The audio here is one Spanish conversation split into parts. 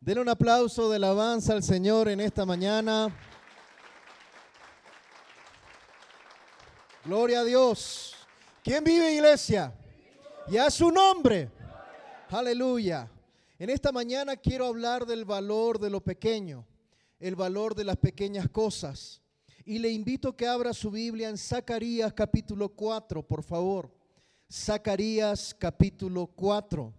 Denle un aplauso de alabanza al Señor en esta mañana. Gloria a Dios. ¿Quién vive, iglesia? Y a su nombre. Aleluya. En esta mañana quiero hablar del valor de lo pequeño, el valor de las pequeñas cosas. Y le invito a que abra su Biblia en Zacarías capítulo 4, por favor. Zacarías capítulo 4.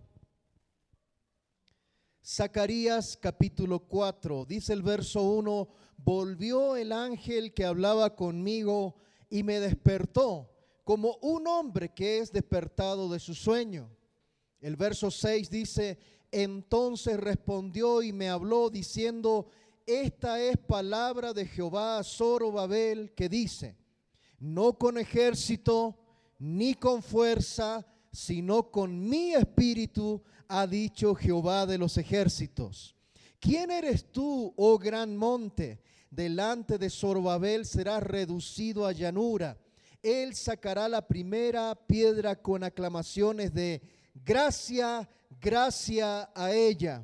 Zacarías capítulo 4, dice el verso 1, volvió el ángel que hablaba conmigo y me despertó como un hombre que es despertado de su sueño. El verso 6 dice, entonces respondió y me habló diciendo, esta es palabra de Jehová a Zorobabel que dice, no con ejército ni con fuerza, sino con mi espíritu, ha dicho Jehová de los ejércitos. ¿Quién eres tú, oh gran monte? Delante de Zorobabel serás reducido a llanura. Él sacará la primera piedra con aclamaciones de gracia, gracia a ella.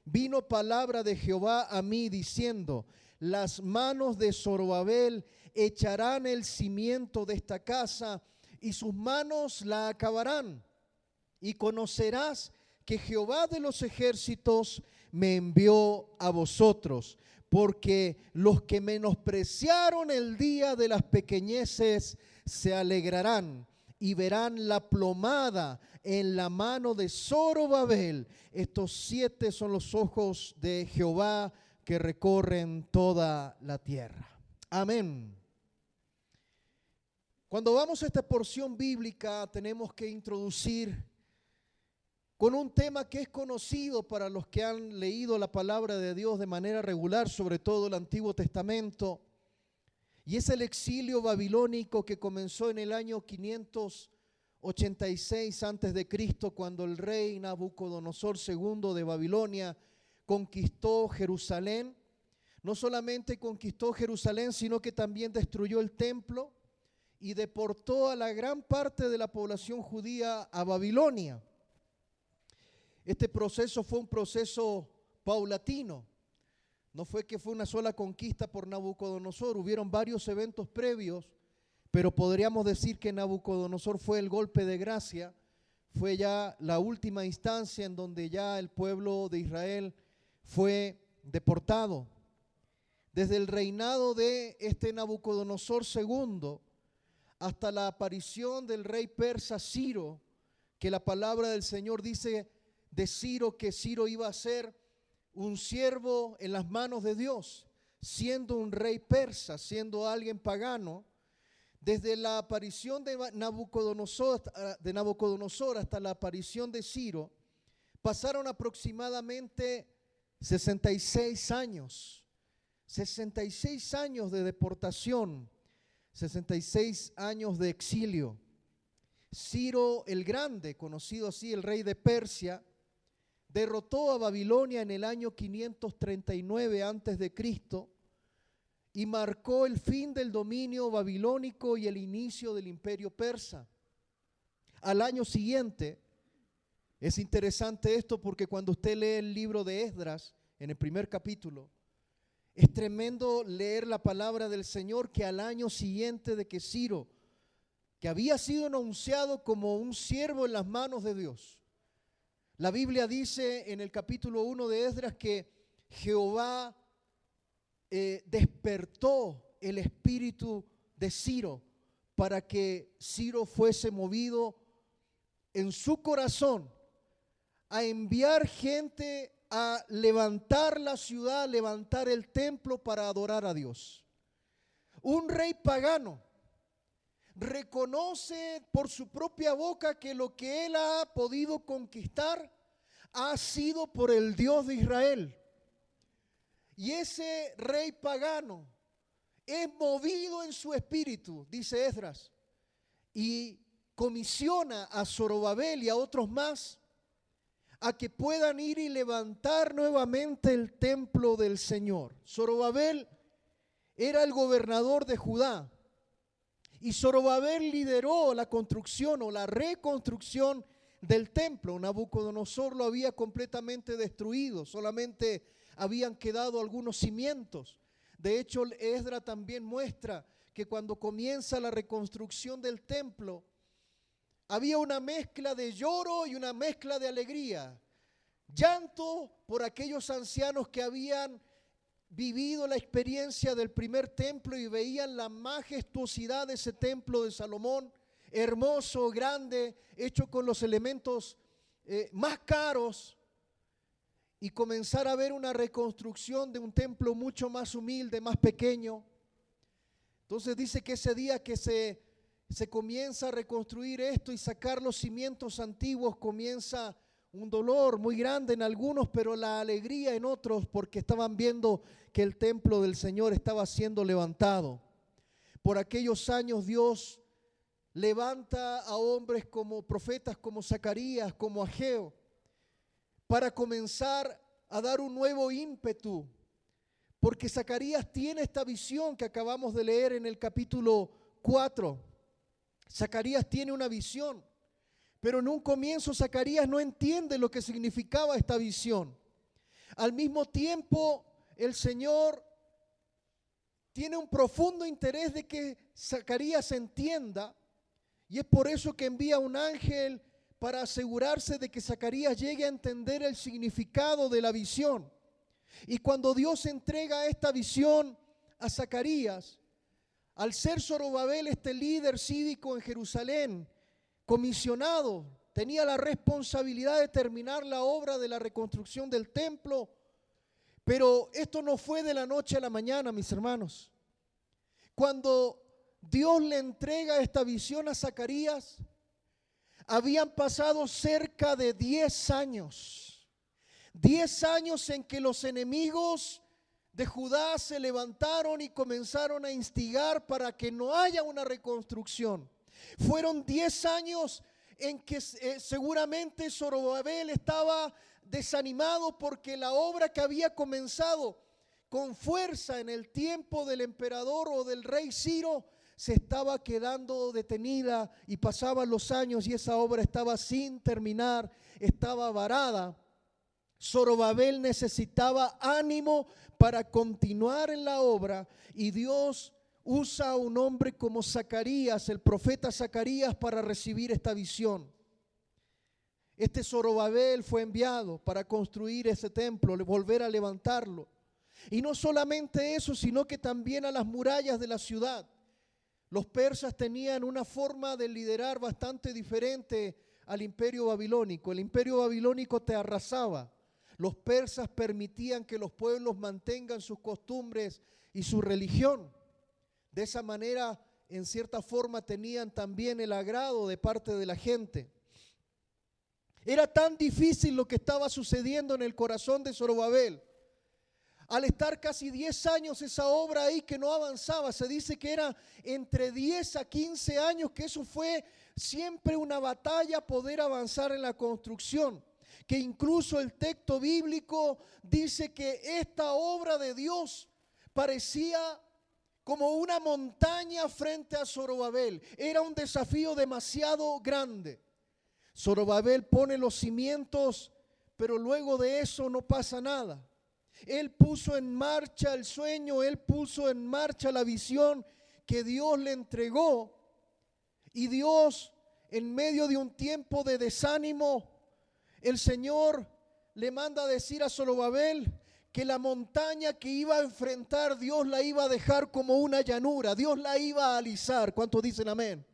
Vino palabra de Jehová a mí diciendo, las manos de Zorobabel echarán el cimiento de esta casa y sus manos la acabarán. Y conocerás que Jehová de los ejércitos me envió a vosotros, porque los que menospreciaron el día de las pequeñeces se alegrarán y verán la plomada en la mano de Zorobabel. Estos 7 son los ojos de Jehová que recorren toda la tierra. Amén. Cuando vamos a esta porción bíblica tenemos que introducir con un tema que es conocido para los que han leído la palabra de Dios de manera regular, sobre todo el Antiguo Testamento, y es el exilio babilónico que comenzó en el año 586 antes de Cristo, cuando el rey Nabucodonosor II de Babilonia conquistó Jerusalén. No solamente conquistó Jerusalén, sino que también destruyó el templo y deportó a la gran parte de la población judía a Babilonia. Este proceso fue un proceso paulatino. No fue que fue una sola conquista por Nabucodonosor. Hubieron varios eventos previos, pero podríamos decir que Nabucodonosor fue el golpe de gracia. Fue ya la última instancia en donde ya el pueblo de Israel fue deportado. Desde el reinado de este Nabucodonosor II hasta la aparición del rey persa Ciro, que la palabra del Señor dice de Ciro que Ciro iba a ser un siervo en las manos de Dios, siendo un rey persa, siendo alguien pagano. Desde la aparición de Nabucodonosor hasta la aparición de Ciro, pasaron aproximadamente 66 años. 66 años de deportación, 66 años de exilio. Ciro el Grande, conocido así, el rey de Persia, derrotó a Babilonia en el año 539 antes de Cristo y marcó el fin del dominio babilónico y el inicio del imperio persa. Al año siguiente, es interesante esto porque cuando usted lee el libro de Esdras, en el primer capítulo, es tremendo leer la palabra del Señor que al año siguiente de que Ciro, que había sido anunciado como un siervo en las manos de Dios, la Biblia dice en el capítulo 1 de Esdras que Jehová despertó el espíritu de Ciro para que Ciro fuese movido en su corazón a enviar gente a levantar la ciudad, levantar el templo para adorar a Dios. Un rey pagano reconoce por su propia boca que lo que él ha podido conquistar ha sido por el Dios de Israel. Y ese rey pagano es movido en su espíritu, dice Esdras, y comisiona a Zorobabel y a otros más a que puedan ir y levantar nuevamente el templo del Señor. Zorobabel era el gobernador de Judá. Y Zorobabel lideró la construcción o la reconstrucción del templo. Nabucodonosor lo había completamente destruido, solamente habían quedado algunos cimientos. De hecho, Esdras también muestra que cuando comienza la reconstrucción del templo, había una mezcla de lloro y una mezcla de alegría. Llanto por aquellos ancianos que habían vivido la experiencia del primer templo y veían la majestuosidad de ese templo de Salomón, hermoso, grande, hecho con los elementos más caros, y comenzar a ver una reconstrucción de un templo mucho más humilde, más pequeño. Entonces dice que ese día que se comienza a reconstruir esto y sacar los cimientos antiguos, comienza un dolor muy grande en algunos, pero la alegría en otros, porque estaban viendo que el templo del Señor estaba siendo levantado. Por aquellos años Dios levanta a hombres como profetas, como Zacarías, como Ageo, para comenzar a dar un nuevo ímpetu, porque Zacarías tiene esta visión que acabamos de leer en el capítulo 4. Zacarías tiene una visión, pero en un comienzo Zacarías no entiende lo que significaba esta visión. Al mismo tiempo, el Señor tiene un profundo interés de que Zacarías entienda, y es por eso que envía un ángel para asegurarse de que Zacarías llegue a entender el significado de la visión. Y cuando Dios entrega esta visión a Zacarías, al ser Zorobabel este líder cívico en Jerusalén, comisionado, tenía la responsabilidad de terminar la obra de la reconstrucción del templo, pero esto no fue de la noche a la mañana, mis hermanos. Cuando Dios le entrega esta visión a Zacarías, habían pasado cerca de 10 años. 10 años en que los enemigos de Judá se levantaron y comenzaron a instigar para que no haya una reconstrucción. Fueron 10 años en que seguramente Zorobabel estaba desanimado porque la obra que había comenzado con fuerza en el tiempo del emperador o del rey Ciro se estaba quedando detenida, y pasaban los años y esa obra estaba sin terminar, estaba varada. Zorobabel necesitaba ánimo para continuar en la obra, y Dios usa a un hombre como Zacarías, el profeta Zacarías, para recibir esta visión. Este Zorobabel fue enviado para construir ese templo, volver a levantarlo. Y no solamente eso, sino que también a las murallas de la ciudad. Los persas tenían una forma de liderar bastante diferente al imperio babilónico. El imperio babilónico te arrasaba. Los persas permitían que los pueblos mantengan sus costumbres y su religión. De esa manera, en cierta forma, tenían también el agrado de parte de la gente. Era tan difícil lo que estaba sucediendo en el corazón de Zorobabel. Al estar casi 10 años esa obra ahí que no avanzaba, se dice que era entre 10 a 15 años, que eso fue siempre una batalla poder avanzar en la construcción. Que incluso el texto bíblico dice que esta obra de Dios parecía como una montaña frente a Zorobabel. Era un desafío demasiado grande. Zorobabel pone los cimientos, pero luego de eso no pasa nada. Él puso en marcha el sueño, él puso en marcha la visión que Dios le entregó, y Dios, en medio de un tiempo de desánimo, el Señor le manda a decir a Zorobabel que la montaña que iba a enfrentar, Dios la iba a dejar como una llanura, Dios la iba a alisar. ¿Cuántos dicen amén?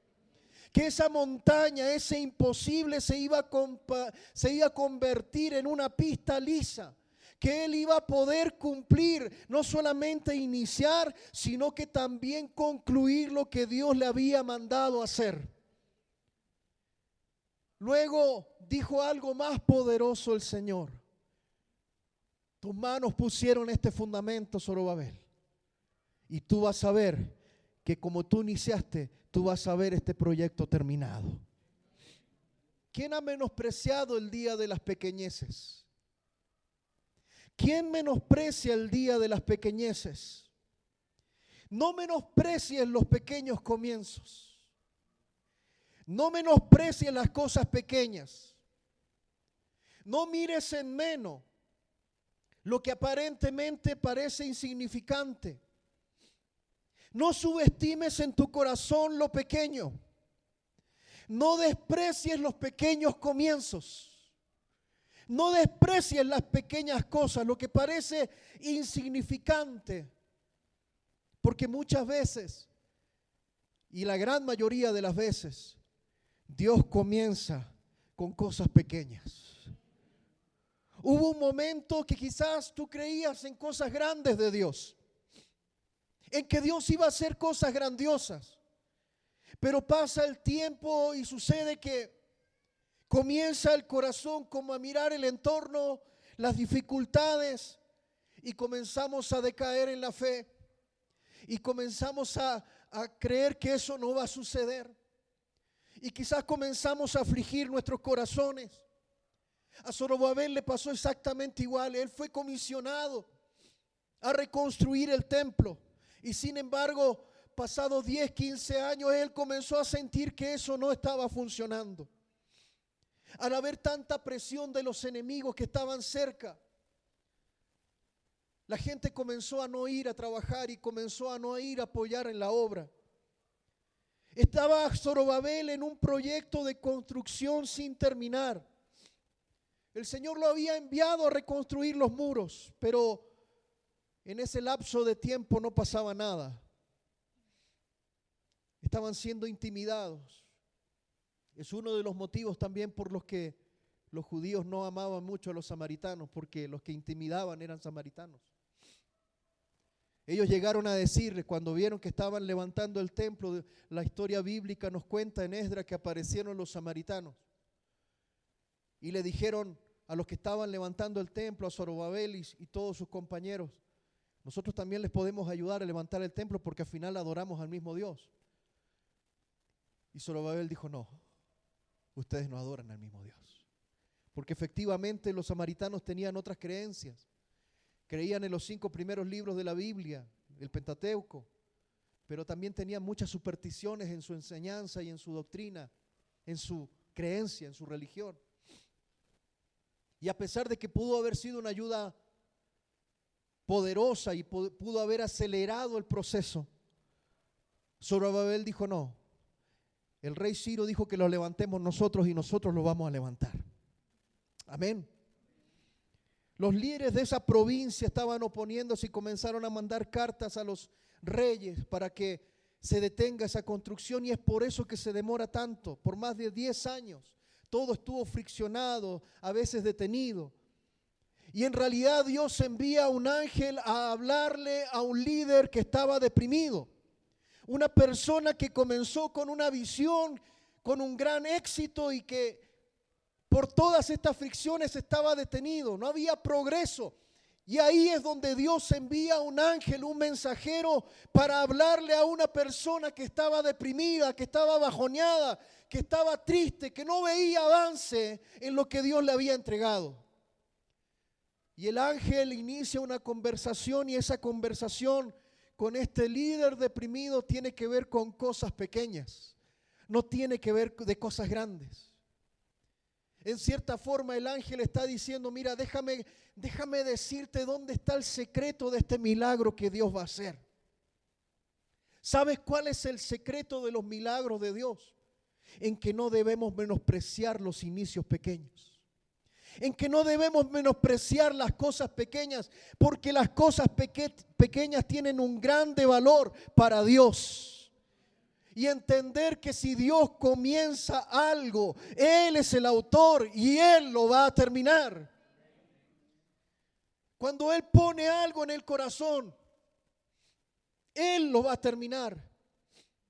Que esa montaña, ese imposible, se iba a convertir en una pista lisa, que él iba a poder cumplir, no solamente iniciar, sino que también concluir lo que Dios le había mandado hacer. Luego dijo algo más poderoso el Señor: tus manos pusieron este fundamento, Zorobabel, y tú vas a ver que como tú iniciaste, tú vas a ver este proyecto terminado. ¿Quién ha menospreciado el día de las pequeñeces? ¿Quién menosprecia el día de las pequeñeces? No menosprecies los pequeños comienzos. No menosprecies las cosas pequeñas. No mires en menos lo que aparentemente parece insignificante. No subestimes en tu corazón lo pequeño. No desprecies los pequeños comienzos. No desprecies las pequeñas cosas, lo que parece insignificante. Porque muchas veces, y la gran mayoría de las veces, Dios comienza con cosas pequeñas. Hubo un momento que quizás tú creías en cosas grandes de Dios, en que Dios iba a hacer cosas grandiosas, pero pasa el tiempo y sucede que comienza el corazón como a mirar el entorno, las dificultades, y comenzamos a decaer en la fe, y comenzamos a creer que eso no va a suceder, y quizás comenzamos a afligir nuestros corazones. A Zorobabel le pasó exactamente igual. Él fue comisionado a reconstruir el templo, y sin embargo, pasados 10, 15 años, él comenzó a sentir que eso no estaba funcionando. Al haber tanta presión de los enemigos que estaban cerca, la gente comenzó a no ir a trabajar y comenzó a no ir a apoyar en la obra. Estaba Zorobabel en un proyecto de construcción sin terminar. El Señor lo había enviado a reconstruir los muros, pero en ese lapso de tiempo no pasaba nada. Estaban siendo intimidados. Es uno de los motivos también por los que los judíos no amaban mucho a los samaritanos, porque los que intimidaban eran samaritanos. Ellos llegaron a decirle, cuando vieron que estaban levantando el templo, la historia bíblica nos cuenta en Esdras que aparecieron los samaritanos y le dijeron a los que estaban levantando el templo, a Zorobabel y todos sus compañeros: nosotros también les podemos ayudar a levantar el templo porque al final adoramos al mismo Dios. Y Zorobabel dijo: no, ustedes no adoran al mismo Dios. Porque efectivamente los samaritanos tenían otras creencias. Creían en los 5 primeros libros de la Biblia, el Pentateuco, pero también tenían muchas supersticiones en su enseñanza y en su doctrina, en su creencia, en su religión. Y a pesar de que pudo haber sido una ayuda poderosa y pudo haber acelerado el proceso, Zorobabel dijo: no, el rey Ciro dijo que lo levantemos nosotros y nosotros lo vamos a levantar. Amén. Los líderes de esa provincia estaban oponiéndose y comenzaron a mandar cartas a los reyes para que se detenga esa construcción, y es por eso que se demora tanto, por más de 10 años. Todo estuvo friccionado, a veces detenido. Y en realidad Dios envía a un ángel a hablarle a un líder que estaba deprimido. Una persona que comenzó con una visión, con un gran éxito, y que por todas estas fricciones estaba detenido, no había progreso. Y ahí es donde Dios envía a un ángel, un mensajero, para hablarle a una persona que estaba deprimida, que estaba bajoneada, que estaba triste, que no veía avance en lo que Dios le había entregado. Y el ángel inicia una conversación, y esa conversación con este líder deprimido tiene que ver con cosas pequeñas, no tiene que ver de cosas grandes. En cierta forma el ángel está diciendo: mira, déjame decirte dónde está el secreto de este milagro que Dios va a hacer. ¿Sabes cuál es el secreto de los milagros de Dios? En que no debemos menospreciar los inicios pequeños. En que no debemos menospreciar las cosas pequeñas, porque las cosas pequeñas tienen un grande valor para Dios. Y entender que si Dios comienza algo, Él es el autor y Él lo va a terminar. Cuando Él pone algo en el corazón, Él lo va a terminar.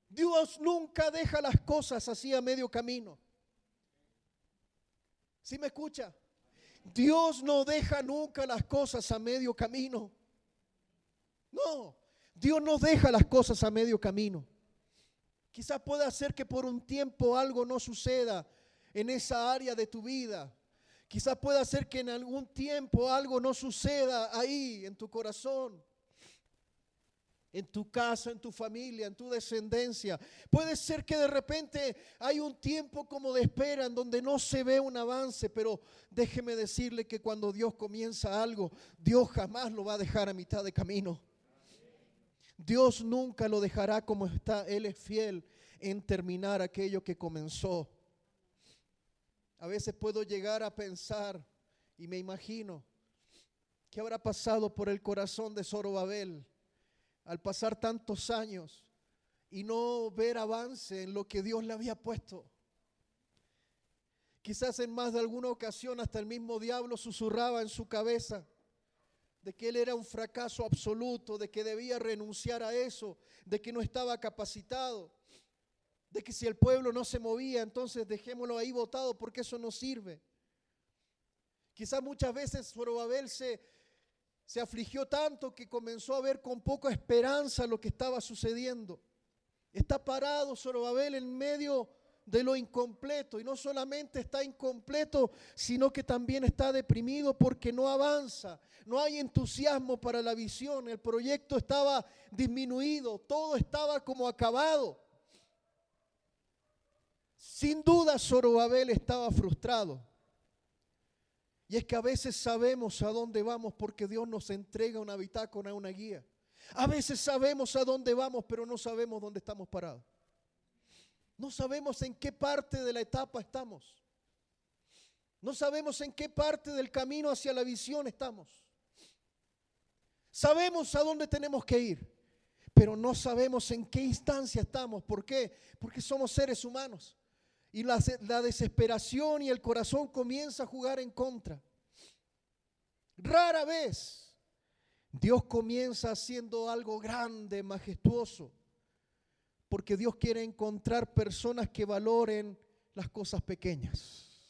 Dios nunca deja las cosas así a medio camino. ¿Sí me escucha? Dios no deja nunca las cosas a medio camino. No, Dios no deja las cosas a medio camino. Quizás pueda hacer que por un tiempo algo no suceda en esa área de tu vida. Quizás pueda hacer que en algún tiempo algo no suceda ahí en tu corazón. en tu casa, en tu familia, en tu descendencia. Puede ser que de repente hay un tiempo como de espera en donde no se ve un avance, pero déjeme decirle que cuando Dios comienza algo, Dios jamás lo va a dejar a mitad de camino. Dios nunca lo dejará como está. Él es fiel en terminar aquello que comenzó. A veces puedo llegar a pensar y me imagino qué habrá pasado por el corazón de Zorobabel al pasar tantos años y no ver avance en lo que Dios le había puesto. Quizás en más de alguna ocasión hasta el mismo diablo susurraba en su cabeza de que él era un fracaso absoluto, de que debía renunciar a eso, de que no estaba capacitado, de que si el pueblo no se movía, entonces dejémoslo ahí botado porque eso no sirve. Quizás muchas veces Zorobabel se afligió tanto que comenzó a ver con poca esperanza lo que estaba sucediendo. Está parado Zorobabel en medio de lo incompleto, y no solamente está incompleto, sino que también está deprimido porque no avanza, no hay entusiasmo para la visión, el proyecto estaba disminuido, todo estaba como acabado. Sin duda Zorobabel estaba frustrado. Y es que a veces sabemos a dónde vamos porque Dios nos entrega una bitácora, una guía. A veces sabemos a dónde vamos, pero no sabemos dónde estamos parados. No sabemos en qué parte de la etapa estamos. No sabemos en qué parte del camino hacia la visión estamos. Sabemos a dónde tenemos que ir, pero no sabemos en qué instancia estamos. ¿Por qué? Porque somos seres humanos. Y la desesperación y el corazón comienza a jugar en contra. Rara vez Dios comienza haciendo algo grande, majestuoso, porque Dios quiere encontrar personas que valoren las cosas pequeñas.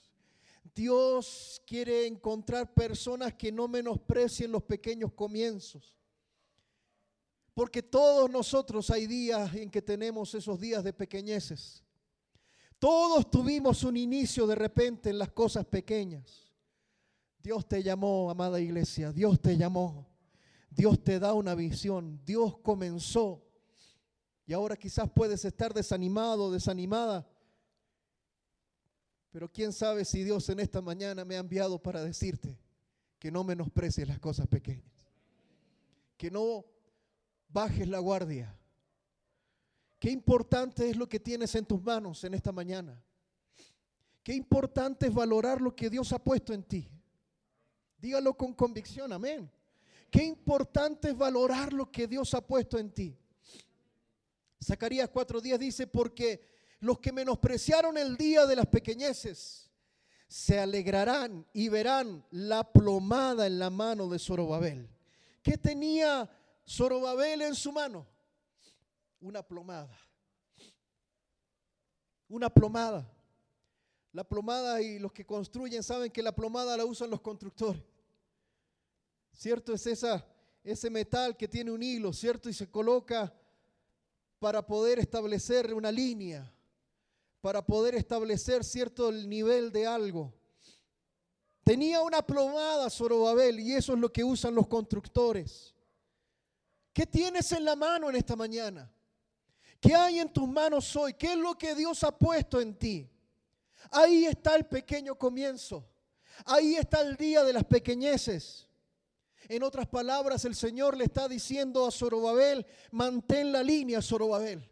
Dios quiere encontrar personas que no menosprecien los pequeños comienzos. Porque todos nosotros hay días en que tenemos esos días de pequeñeces. Todos tuvimos un inicio de repente en las cosas pequeñas. Dios te llamó, amada iglesia, Dios te llamó. Dios te da una visión, Dios comenzó. Y ahora quizás puedes estar desanimado, desanimada. Pero quién sabe si Dios en esta mañana me ha enviado para decirte que no menosprecies las cosas pequeñas. Que no bajes la guardia. Qué importante es lo que tienes en tus manos en esta mañana. Qué importante es valorar lo que Dios ha puesto en ti. Dígalo con convicción, amén. Qué importante es valorar lo que Dios ha puesto en ti. Zacarías 4:10 dice, porque los que menospreciaron el día de las pequeñeces se alegrarán y verán la plomada en la mano de Zorobabel. ¿Qué tenía Zorobabel en su mano? Una plomada. Una plomada. La plomada, y los que construyen saben que la plomada la usan los constructores. ¿Cierto? Es ese metal que tiene un hilo, ¿cierto? Y se coloca para poder establecer una línea, para poder establecer cierto el nivel de algo. Tenía una plomada Zorobabel, y eso es lo que usan los constructores. ¿Qué tienes en la mano en esta mañana? ¿Qué hay en tus manos hoy? ¿Qué es lo que Dios ha puesto en ti? Ahí está el pequeño comienzo. Ahí está el día de las pequeñeces. En otras palabras, el Señor le está diciendo a Zorobabel, mantén la línea, Zorobabel.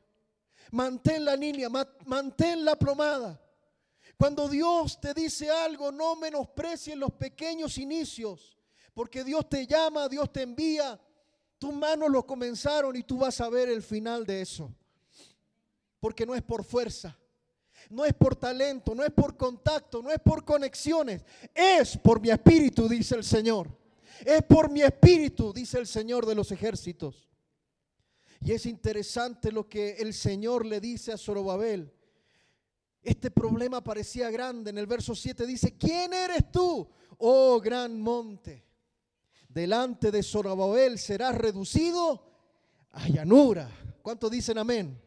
Mantén la línea, mantén la plomada. Cuando Dios te dice algo, no menosprecies los pequeños inicios, porque Dios te llama, Dios te envía. Tus manos lo comenzaron y tú vas a ver el final de eso. Porque no es por fuerza, no es por talento, no es por contacto, no es por conexiones. Es por mi espíritu, dice el Señor. Es por mi espíritu, dice el Señor de los ejércitos. Y es interesante lo que el Señor le dice a Zorobabel. Este problema parecía grande. En el verso 7 dice, ¿quién eres tú, oh gran monte? Delante de Zorobabel serás reducido a llanura. ¿Cuántos dicen amén?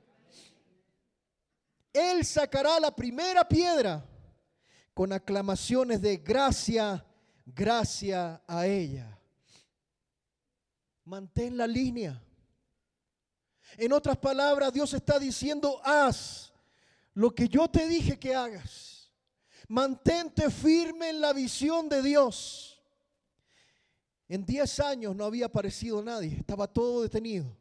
Él sacará la primera piedra con aclamaciones de gracia, gracia a ella. Mantén la línea. En otras palabras, Dios está diciendo, haz lo que yo te dije que hagas. Mantente firme en la visión de Dios. En 10 años no había aparecido nadie, estaba todo detenido.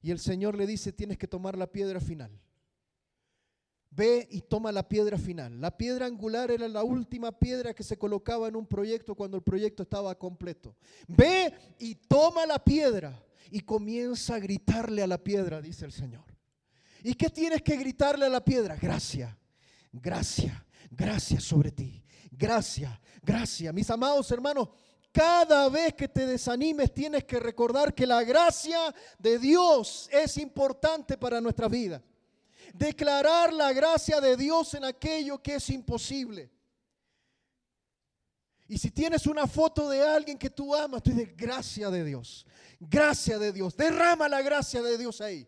Y el Señor le dice, tienes que tomar la piedra final. Ve y toma la piedra final. La piedra angular era la última piedra que se colocaba en un proyecto cuando el proyecto estaba completo. Ve y toma la piedra y comienza a gritarle a la piedra, dice el Señor. ¿Y qué tienes que gritarle a la piedra? Gracia, gracia, gracia sobre ti. Gracia, gracia. Mis amados hermanos, cada vez que te desanimes tienes que recordar que la gracia de Dios es importante para nuestra vida. Declarar la gracia de Dios en aquello que es imposible. Y si tienes una foto de alguien que tú amas, tú dices, gracia de Dios, gracia de Dios. Derrama la gracia de Dios ahí.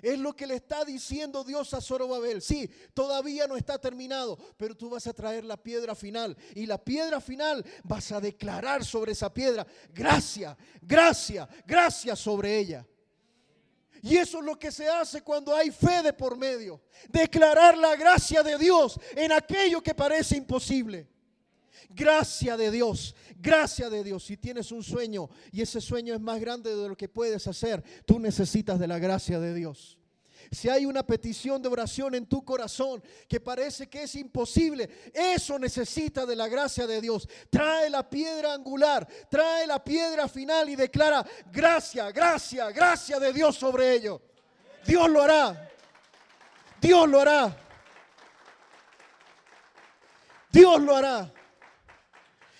Es lo que le está diciendo Dios a Zorobabel. Sí, todavía no está terminado, pero tú vas a traer la piedra final. Y la piedra final vas a declarar sobre esa piedra, gracia, gracia, gracia sobre ella. Y eso es lo que se hace cuando hay fe de por medio. Declarar la gracia de Dios en aquello que parece imposible. Gracia de Dios, gracia de Dios. Si tienes un sueño y ese sueño es más grande de lo que puedes hacer, tú necesitas de la gracia de Dios. Si hay una petición de oración en tu corazón que parece que es imposible, eso necesita de la gracia de Dios. Trae la piedra angular, trae la piedra final y declara gracia, gracia, gracia de Dios sobre ello. Dios lo hará. Dios lo hará. Dios lo hará.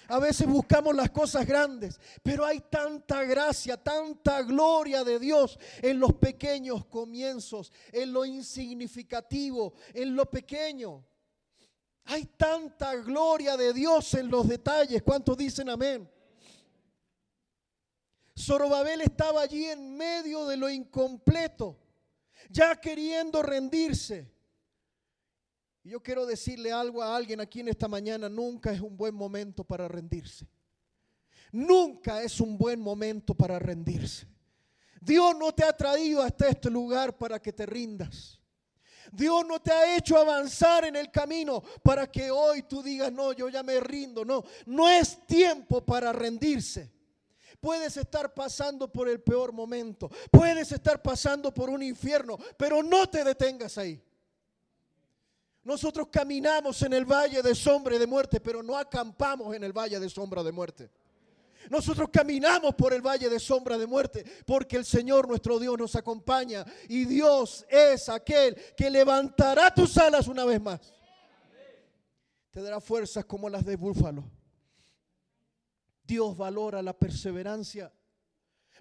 A veces buscamos las cosas grandes, pero hay tanta gracia, tanta gloria de Dios en los pequeños comienzos, en lo insignificativo, en lo pequeño. Hay tanta gloria de Dios en los detalles. ¿Cuántos dicen amén? Zorobabel estaba allí en medio de lo incompleto, ya queriendo rendirse. Y yo quiero decirle algo a alguien aquí en esta mañana, nunca es un buen momento para rendirse. Nunca es un buen momento para rendirse. Dios no te ha traído hasta este lugar para que te rindas. Dios no te ha hecho avanzar en el camino para que hoy tú digas, no, yo ya me rindo. No, no es tiempo para rendirse. Puedes estar pasando por el peor momento, puedes estar pasando por un infierno, pero no te detengas ahí. Nosotros caminamos en el valle de sombra y de muerte, pero no acampamos en el valle de sombra de muerte. Nosotros caminamos por el valle de sombra de muerte porque el Señor nuestro Dios nos acompaña y Dios es aquel que levantará tus alas una vez más. Te dará fuerzas como las de búfalo. Dios valora la perseverancia.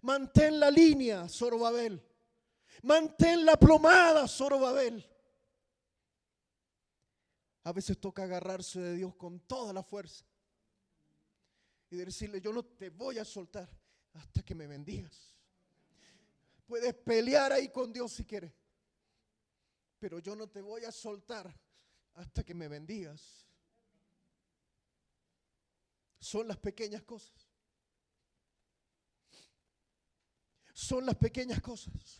Mantén la línea, Zorobabel. Mantén la plomada, Zorobabel. A veces toca agarrarse de Dios con toda la fuerza y decirle, yo no te voy a soltar hasta que me bendigas. Puedes pelear ahí con Dios si quieres, pero yo no te voy a soltar hasta que me bendigas. Son las pequeñas cosas. Son las pequeñas cosas.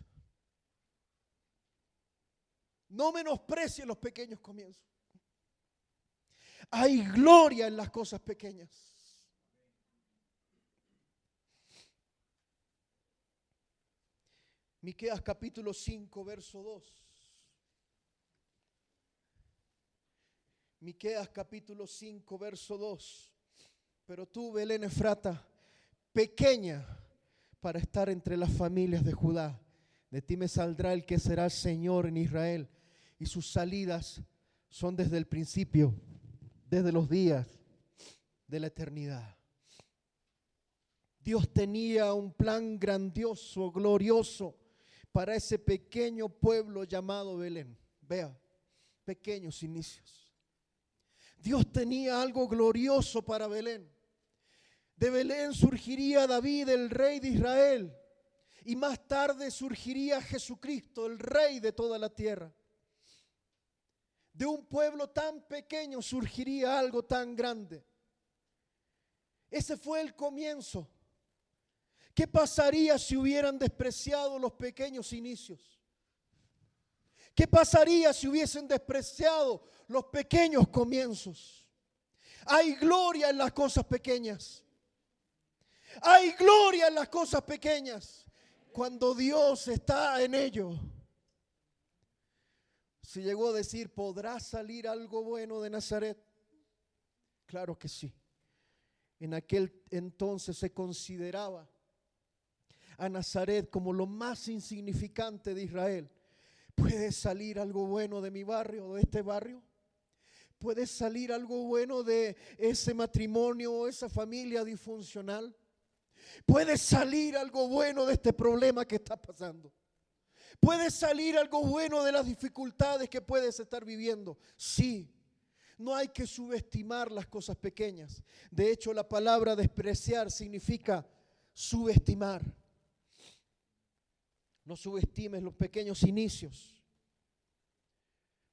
No menosprecies los pequeños comienzos. Hay gloria en las cosas pequeñas. Miqueas capítulo 5, verso 2. Miqueas capítulo 5, verso 2. Pero tú, Belén Efrata, pequeña para estar entre las familias de Judá, de ti me saldrá el que será Señor en Israel, y sus salidas son desde el principio, desde los días de la eternidad. Dios tenía un plan grandioso, glorioso para ese pequeño pueblo llamado Belén. Vea, pequeños inicios. Dios tenía algo glorioso para Belén. De Belén surgiría David, el rey de Israel, y más tarde surgiría Jesucristo, el rey de toda la tierra. De un pueblo tan pequeño surgiría algo tan grande. Ese fue el comienzo. ¿Qué pasaría si hubieran despreciado los pequeños inicios? ¿Qué pasaría si hubiesen despreciado los pequeños comienzos? Hay gloria en las cosas pequeñas. Hay gloria en las cosas pequeñas. Cuando Dios está en ello. Se llegó a decir, ¿podrá salir algo bueno de Nazaret? Claro que sí. En aquel entonces se consideraba a Nazaret como lo más insignificante de Israel. ¿Puede salir algo bueno de mi barrio, de este barrio? ¿Puede salir algo bueno de ese matrimonio o esa familia disfuncional? ¿Puede salir algo bueno de este problema que está pasando? ¿Puede salir algo bueno de las dificultades que puedes estar viviendo? Sí. No hay que subestimar las cosas pequeñas. De hecho, la palabra despreciar significa subestimar. No subestimes los pequeños inicios.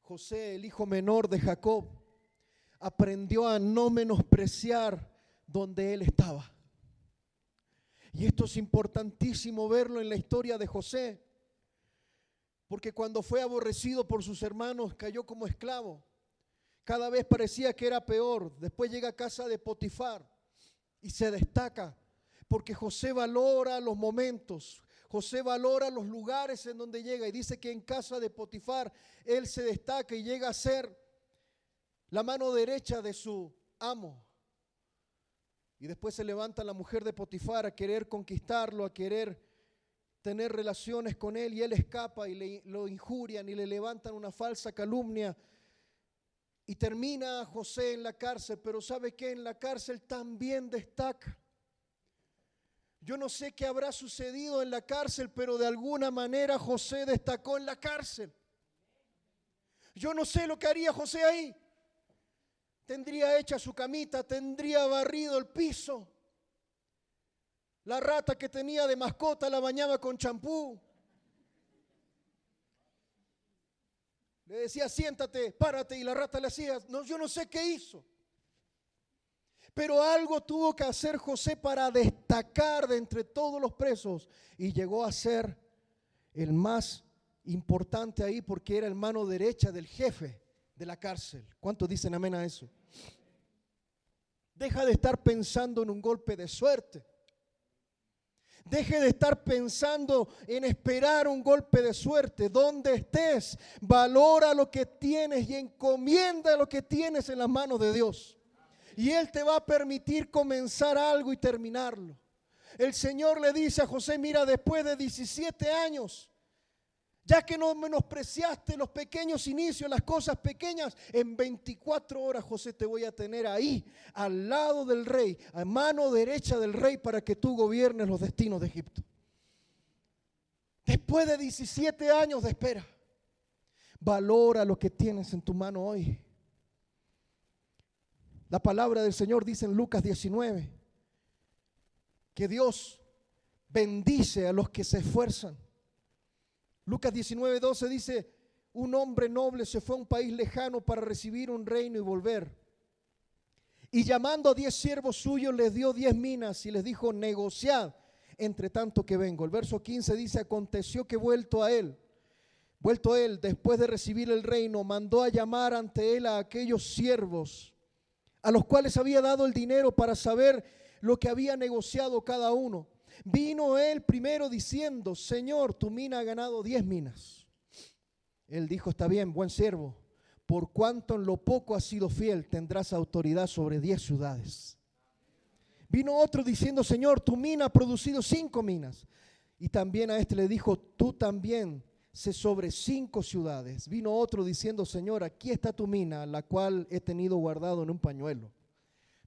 José, el hijo menor de Jacob, aprendió a no menospreciar donde él estaba. Y esto es importantísimo verlo en la historia de José, porque cuando fue aborrecido por sus hermanos cayó como esclavo. Cada vez parecía que era peor. Después llega a casa de Potifar y se destaca, porque José valora los momentos. José valora los lugares en donde llega y dice que en casa de Potifar él se destaca y llega a ser la mano derecha de su amo. Y después se levanta la mujer de Potifar a querer conquistarlo, a querer tener relaciones con él, y él escapa y lo injurian y le levantan una falsa calumnia. Y termina José en la cárcel, pero ¿sabe qué? En la cárcel también destaca. Yo no sé qué habrá sucedido en la cárcel, pero de alguna manera José destacó en la cárcel. Yo no sé lo que haría José ahí. Tendría hecha su camita, tendría barrido el piso. La rata que tenía de mascota la bañaba con champú. Le decía, siéntate, párate, y la rata le hacía. No, yo no sé qué hizo. Pero algo tuvo que hacer José para destacar de entre todos los presos, y llegó a ser el más importante ahí porque era el mano derecha del jefe de la cárcel. ¿Cuántos dicen amén a eso? Deja de estar pensando en un golpe de suerte. Deje de estar pensando en esperar un golpe de suerte. Donde estés, valora lo que tienes y encomienda lo que tienes en las manos de Dios. Y Él te va a permitir comenzar algo y terminarlo. El Señor le dice a José, mira, después de 17 años, ya que no menospreciaste los pequeños inicios, las cosas pequeñas, en 24 horas, José, te voy a tener ahí, al lado del rey, a mano derecha del rey, para que tú gobiernes los destinos de Egipto. Después de 17 años de espera, valora lo que tienes en tu mano hoy. La palabra del Señor dice en Lucas 19 que Dios bendice a los que se esfuerzan. Lucas 19:12 dice, un hombre noble se fue a un país lejano para recibir un reino y volver. Y llamando a 10 siervos suyos les dio 10 minas y les dijo, negociad entre tanto que vengo. El verso 15 dice, aconteció que vuelto él, después de recibir el reino, mandó a llamar ante él a aquellos siervos a los cuales había dado el dinero para saber lo que había negociado cada uno. Vino él primero diciendo, Señor, tu mina ha ganado 10 minas. Él dijo, está bien, buen siervo, por cuanto en lo poco has sido fiel, tendrás autoridad sobre 10 ciudades. Vino otro diciendo, Señor, tu mina ha producido 5 minas. Y también a este le dijo, tú también sé sobre 5 ciudades. Vino otro diciendo, Señor, aquí está tu mina, la cual he tenido guardado en un pañuelo.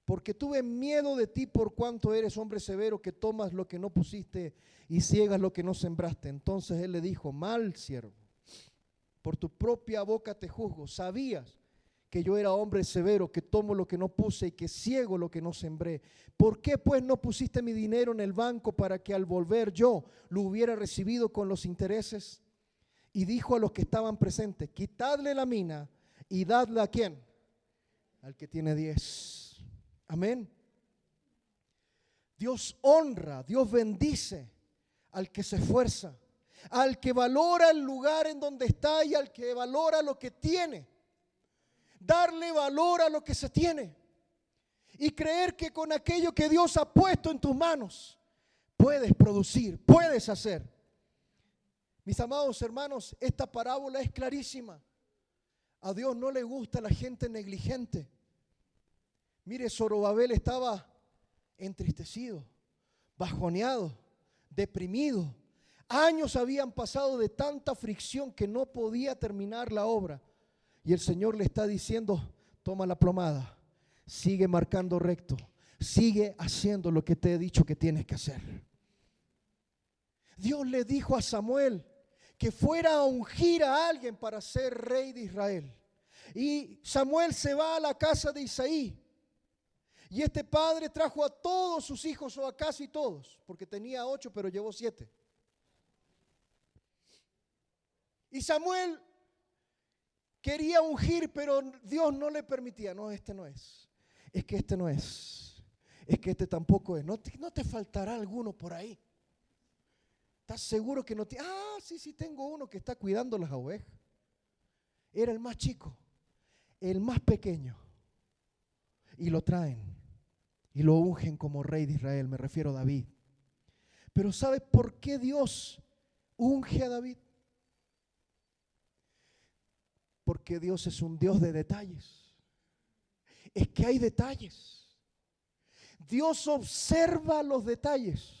Porque tuve miedo de ti por cuanto eres hombre severo, que tomas lo que no pusiste y ciegas lo que no sembraste. Entonces él le dijo, mal siervo, por tu propia boca te juzgo. Sabías que yo era hombre severo, que tomo lo que no puse y que ciego lo que no sembré. ¿Por qué pues no pusiste mi dinero en el banco para que al volver yo lo hubiera recibido con los intereses? Y dijo a los que estaban presentes, quitadle la mina y dadle ¿a quién? Al que tiene 10. Amén. Dios honra, Dios bendice al que se esfuerza, al que valora el lugar en donde está y al que valora lo que tiene. Darle valor a lo que se tiene y creer que con aquello que Dios ha puesto en tus manos puedes producir, puedes hacer. Mis amados hermanos, esta parábola es clarísima. A Dios no le gusta la gente negligente. Mire, Zorobabel estaba entristecido, bajoneado, deprimido. Años habían pasado de tanta fricción que no podía terminar la obra. Y el Señor le está diciendo, toma la plomada, sigue marcando recto, sigue haciendo lo que te he dicho que tienes que hacer. Dios le dijo a Samuel que fuera a ungir a alguien para ser rey de Israel. Y Samuel se va a la casa de Isaí. Y este padre trajo a todos sus hijos, o a casi todos, porque tenía 8, pero llevó 7. Y Samuel quería ungir, pero Dios no le permitía. No, este no es. Es que este no es. Es que este tampoco es. No te faltará alguno por ahí. ¿Estás seguro que no tiene? Sí, tengo uno que está cuidando las ovejas. Era el más chico, el más pequeño. Y lo traen y lo ungen como rey de Israel. Me refiero a David. Pero ¿sabes por qué Dios unge a David? Porque Dios es un Dios de detalles. Es que hay detalles. Dios observa los detalles.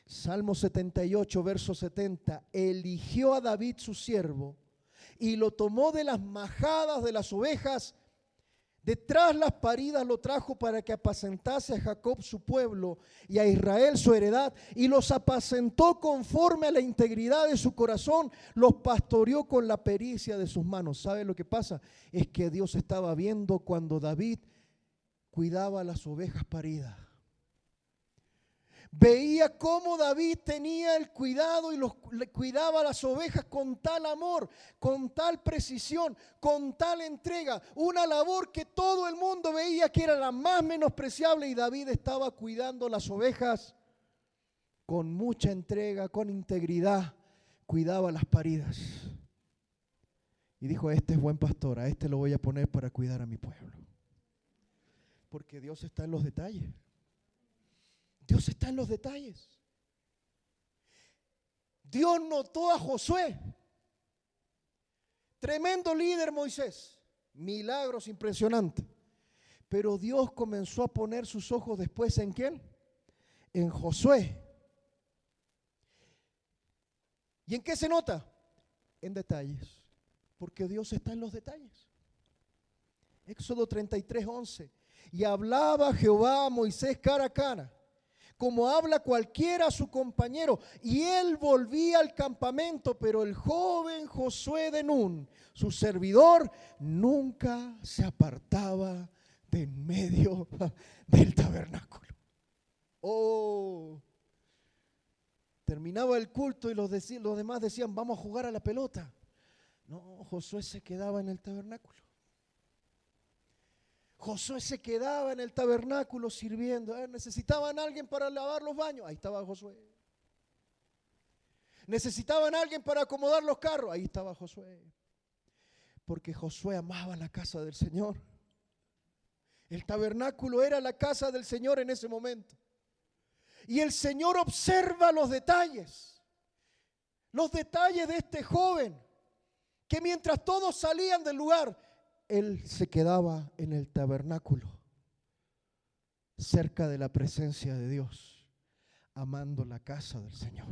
Salmo 78, verso 70. Eligió a David su siervo y lo tomó de las majadas de las ovejas. Detrás las paridas lo trajo para que apacentase a Jacob su pueblo y a Israel su heredad, y los apacentó conforme a la integridad de su corazón, los pastoreó con la pericia de sus manos. ¿Sabe lo que pasa? Es que Dios estaba viendo cuando David cuidaba las ovejas paridas. Veía cómo David tenía el cuidado y le cuidaba las ovejas con tal amor, con tal precisión, con tal entrega. Una labor que todo el mundo veía que era la más menospreciable, y David estaba cuidando las ovejas con mucha entrega, con integridad. Cuidaba las paridas. Y dijo, este es buen pastor, a este lo voy a poner para cuidar a mi pueblo. Porque Dios está en los detalles. Dios está en los detalles. Dios notó a Josué. Tremendo líder Moisés. Milagros impresionantes. Pero Dios comenzó a poner sus ojos después ¿en quién? En Josué. ¿Y en qué se nota? En detalles. Porque Dios está en los detalles. Éxodo 33:11. Y hablaba Jehová a Moisés cara a cara, como habla cualquiera a su compañero. Y él volvía al campamento, pero el joven Josué de Nun, su servidor, nunca se apartaba de en medio del tabernáculo. Terminaba el culto y los demás decían, vamos a jugar a la pelota. No, Josué se quedaba en el tabernáculo. Josué se quedaba en el tabernáculo sirviendo. Necesitaban a alguien para lavar los baños. Ahí estaba Josué. Necesitaban a alguien para acomodar los carros. Ahí estaba Josué. Porque Josué amaba la casa del Señor. El tabernáculo era la casa del Señor en ese momento. Y el Señor observa los detalles. Los detalles de este joven, que mientras todos salían del lugar, él se quedaba en el tabernáculo, cerca de la presencia de Dios, amando la casa del Señor.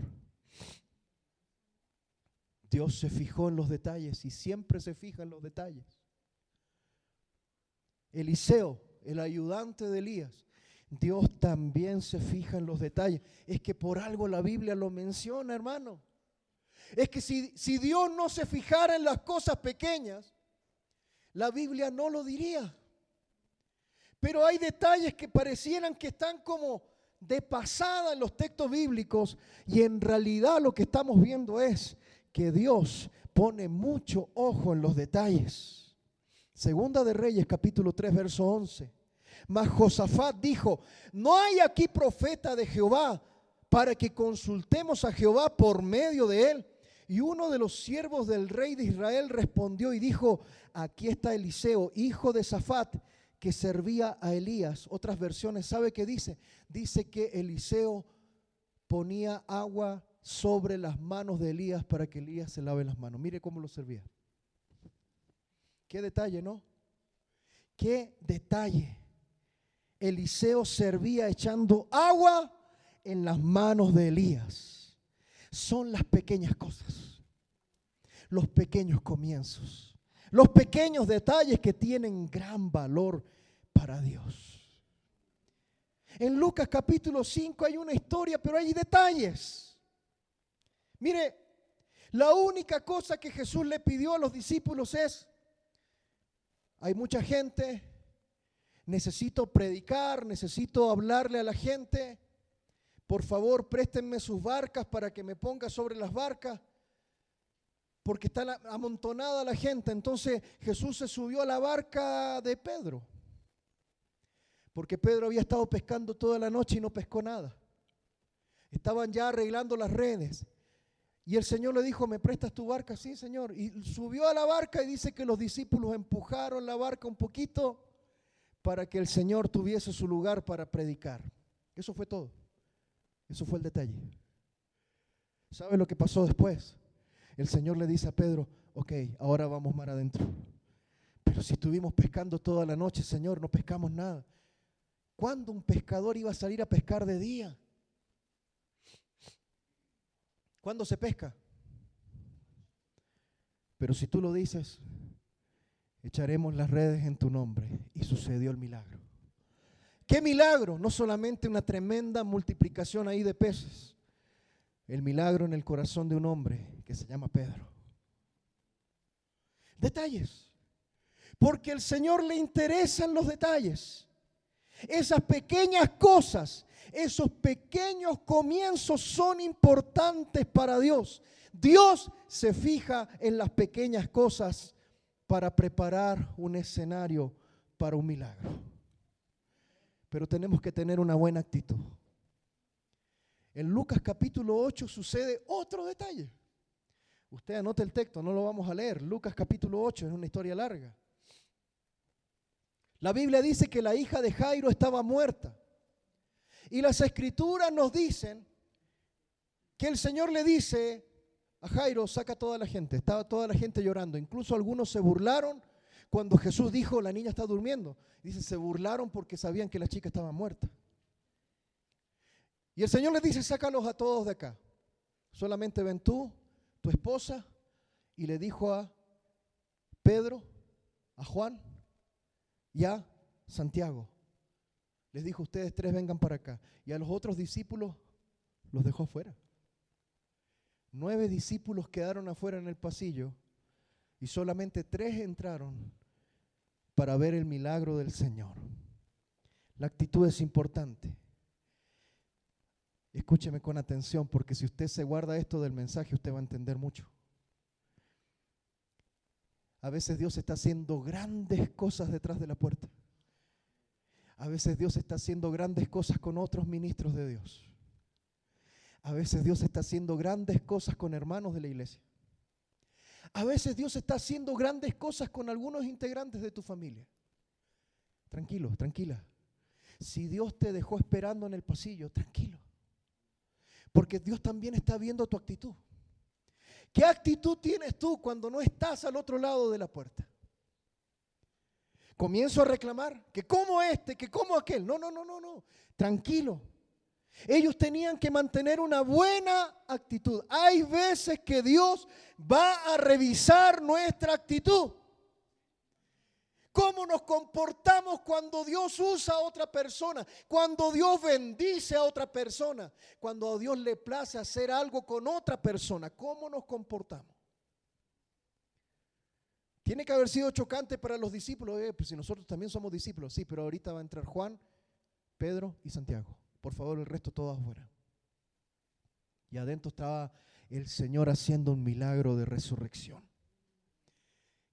Dios se fijó en los detalles y siempre se fija en los detalles. Eliseo, el ayudante de Elías, Dios también se fija en los detalles. Es que por algo la Biblia lo menciona, hermano. Es que si Dios no se fijara en las cosas pequeñas, la Biblia no lo diría. Pero hay detalles que parecieran que están como de pasada en los textos bíblicos, y en realidad lo que estamos viendo es que Dios pone mucho ojo en los detalles. Segunda de Reyes, capítulo 3, verso 11. Mas Josafat dijo: no hay aquí profeta de Jehová para que consultemos a Jehová por medio de él. Y uno de los siervos del rey de Israel respondió y dijo: aquí está Eliseo, hijo de Safat, que servía a Elías. Otras versiones, ¿sabe qué dice? Dice que Eliseo ponía agua sobre las manos de Elías para que Elías se lave las manos. Mire cómo lo servía. Qué detalle, ¿no? Qué detalle. Eliseo servía echando agua en las manos de Elías. Son las pequeñas cosas, los pequeños comienzos, los pequeños detalles que tienen gran valor para Dios. En Lucas capítulo 5 hay una historia, pero hay detalles. Mire, la única cosa que Jesús le pidió a los discípulos es: hay mucha gente, necesito predicar, necesito hablarle a la gente. Por favor, préstenme sus barcas para que me ponga sobre las barcas, porque está amontonada la gente. Entonces Jesús se subió a la barca de Pedro, porque Pedro había estado pescando toda la noche y no pescó nada. Estaban ya arreglando las redes. Y el Señor le dijo: ¿me prestas tu barca? Sí, Señor. Y subió a la barca y dice que los discípulos empujaron la barca un poquito para que el Señor tuviese su lugar para predicar. Eso fue todo. Eso fue el detalle. ¿Sabe lo que pasó después? El Señor le dice a Pedro: ok, ahora vamos mar adentro. Pero si estuvimos pescando toda la noche, Señor, no pescamos nada. ¿Cuándo un pescador iba a salir a pescar de día? ¿Cuándo se pesca? Pero si tú lo dices, echaremos las redes en tu nombre. Y sucedió el milagro. ¿Qué milagro? No solamente una tremenda multiplicación ahí de peces. El milagro en el corazón de un hombre que se llama Pedro. Detalles. Porque al Señor le interesan los detalles. Esas pequeñas cosas, esos pequeños comienzos son importantes para Dios. Dios se fija en las pequeñas cosas para preparar un escenario para un milagro. Pero tenemos que tener una buena actitud. En Lucas capítulo 8 sucede otro detalle. Usted anote el texto, no lo vamos a leer. Lucas capítulo 8 es una historia larga. La Biblia dice que la hija de Jairo estaba muerta. Y las escrituras nos dicen que el Señor le dice a Jairo: saca a toda la gente. Estaba toda la gente llorando. Incluso algunos se burlaron cuando Jesús dijo: la niña está durmiendo. Dice, se burlaron porque sabían que la chica estaba muerta. Y el Señor les dice: sácalos a todos de acá. Solamente ven tú, tu esposa. Y le dijo a Pedro, a Juan y a Santiago. Les dijo: ustedes tres vengan para acá. Y a los otros discípulos los dejó afuera. 9 discípulos quedaron afuera en el pasillo y solamente 3 entraron para ver el milagro del Señor. La actitud es importante. Escúcheme con atención, porque si usted se guarda esto del mensaje, usted va a entender mucho. A veces Dios está haciendo grandes cosas detrás de la puerta. A veces Dios está haciendo grandes cosas con otros ministros de Dios. A veces Dios está haciendo grandes cosas con hermanos de la iglesia. A veces Dios está haciendo grandes cosas con algunos integrantes de tu familia. Tranquilo, tranquila. Si Dios te dejó esperando en el pasillo, tranquilo. Porque Dios también está viendo tu actitud. ¿Qué actitud tienes tú cuando no estás al otro lado de la puerta? Comienzo a reclamar que como este, que como aquel. No. Tranquilo. Ellos tenían que mantener una buena actitud. Hay veces que Dios va a revisar nuestra actitud. ¿Cómo nos comportamos cuando Dios usa a otra persona? Cuando Dios bendice a otra persona. Cuando a Dios le place hacer algo con otra persona. ¿Cómo nos comportamos? Tiene que haber sido chocante para los discípulos. Pues si nosotros también somos discípulos. Sí, pero ahorita va a entrar Juan, Pedro y Santiago. Por favor, el resto todo afuera. Y adentro estaba el Señor haciendo un milagro de resurrección.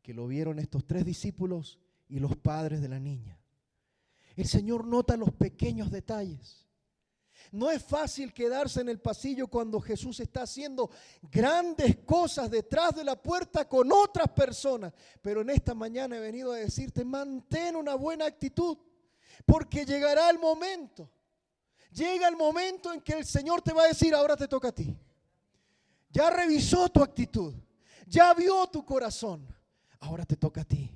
Que lo vieron estos 3 discípulos y los padres de la niña. El Señor nota los pequeños detalles. No es fácil quedarse en el pasillo cuando Jesús está haciendo grandes cosas detrás de la puerta con otras personas. Pero en esta mañana he venido a decirte, mantén una buena actitud, porque llegará el momento. Llega el momento en que el Señor te va a decir, ahora te toca a ti. Ya revisó tu actitud, ya vio tu corazón, ahora te toca a ti.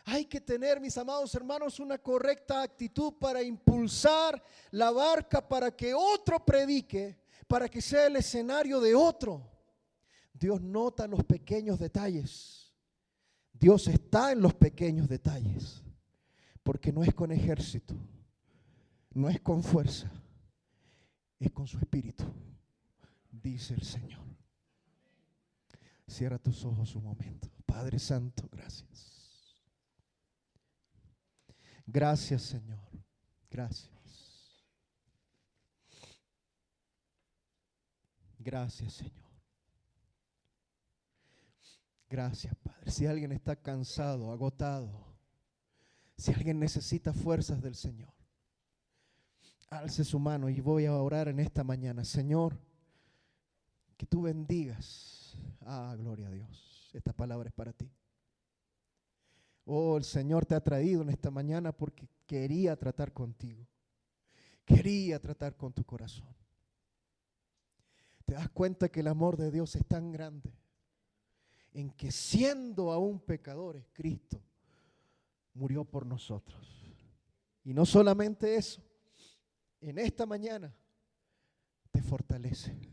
Hay que tener, mis amados hermanos, una correcta actitud para impulsar la barca para que otro predique, para que sea el escenario de otro. Dios nota los pequeños detalles. Dios está en los pequeños detalles, porque no es con ejército, no es con fuerza, es con su espíritu, dice el Señor. Cierra tus ojos un momento. Padre Santo, gracias. Gracias, Señor. Gracias. Gracias, Señor. Gracias, Padre. Si alguien está cansado, agotado, si alguien necesita fuerzas del Señor, alce su mano y voy a orar en esta mañana. Señor, que tú bendigas. Gloria a Dios. Esta palabra es para ti. Oh, el Señor te ha traído en esta mañana porque quería tratar contigo. Quería tratar con tu corazón. Te das cuenta que el amor de Dios es tan grande en que siendo aún pecadores, Cristo murió por nosotros. Y no solamente eso, en esta mañana te fortalece.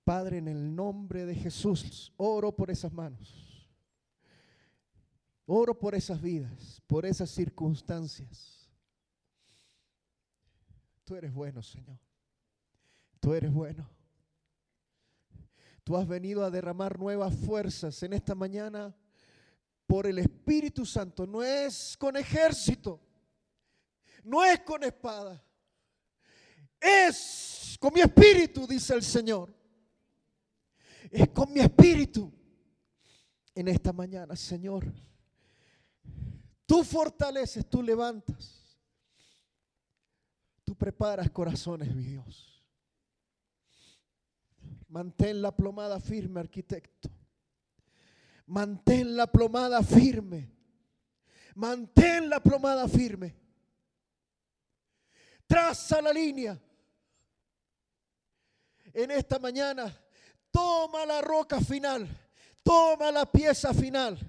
Padre, en el nombre de Jesús, oro por esas manos. Oro por esas vidas, por esas circunstancias. Tú eres bueno, Señor. Tú eres bueno. Tú has venido a derramar nuevas fuerzas en esta mañana por el Espíritu Santo. No es con ejército, no es con espada, es con mi espíritu, dice el Señor. Es con mi espíritu en esta mañana, Señor. Tú fortaleces, tú levantas, tú preparas corazones, mi Dios. Mantén la plomada firme, arquitecto. Mantén la plomada firme. Mantén la plomada firme. Traza la línea. En esta mañana, toma la roca final, toma la pieza final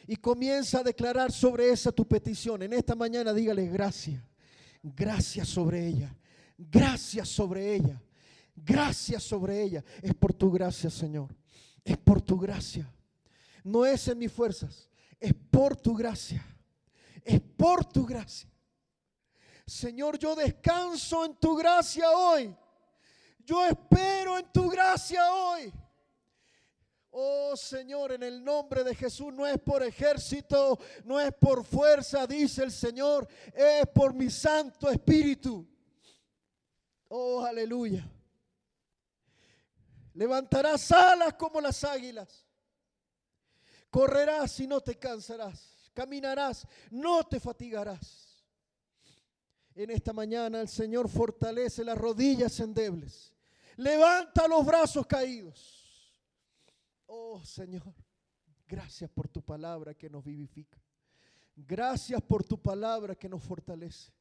y comienza a declarar sobre esa tu petición. En esta mañana dígale gracias, gracias sobre ella, gracias sobre ella, gracias sobre ella. Es por tu gracia, Señor, es por tu gracia. No es en mis fuerzas, es por tu gracia, es por tu gracia. Señor, yo descanso en tu gracia hoy. Yo espero en tu gracia hoy. Oh Señor, en el nombre de Jesús, no es por ejército, no es por fuerza, dice el Señor, es por mi Santo Espíritu. Oh, aleluya. Levantarás alas como las águilas. Correrás y no te cansarás. Caminarás, no te fatigarás. En esta mañana el Señor fortalece las rodillas endebles. Levanta los brazos caídos. Oh Señor, gracias por tu palabra que nos vivifica. Gracias por tu palabra que nos fortalece.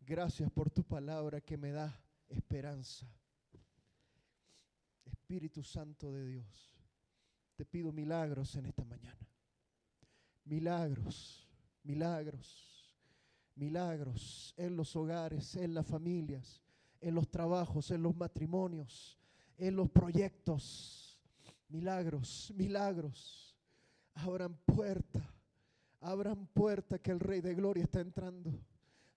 Gracias por tu palabra que me da esperanza. Espíritu Santo de Dios, te pido milagros en esta mañana. Milagros, milagros, milagros en los hogares, en las familias, en los trabajos, en los matrimonios, en los proyectos. Milagros, milagros. Abran puerta que el Rey de Gloria está entrando.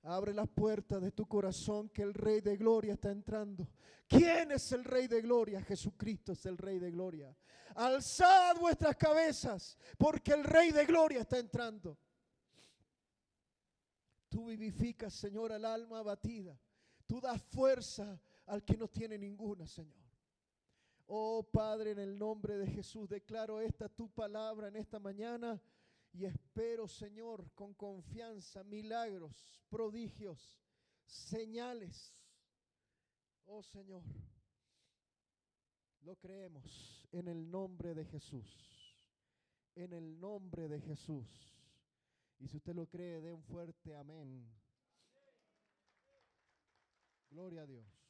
Abre las puertas de tu corazón que el Rey de Gloria está entrando. ¿Quién es el Rey de Gloria? Jesucristo es el Rey de Gloria. Alzad vuestras cabezas porque el Rey de Gloria está entrando. Tú vivificas, Señor, al alma abatida. Tú das fuerza al que no tiene ninguna, Señor. Oh Padre, en el nombre de Jesús, declaro esta tu palabra en esta mañana y espero, Señor, con confianza, milagros, prodigios, señales. Oh Señor, lo creemos en el nombre de Jesús, en el nombre de Jesús. Y si usted lo cree, dé un fuerte amén. Gloria a Dios.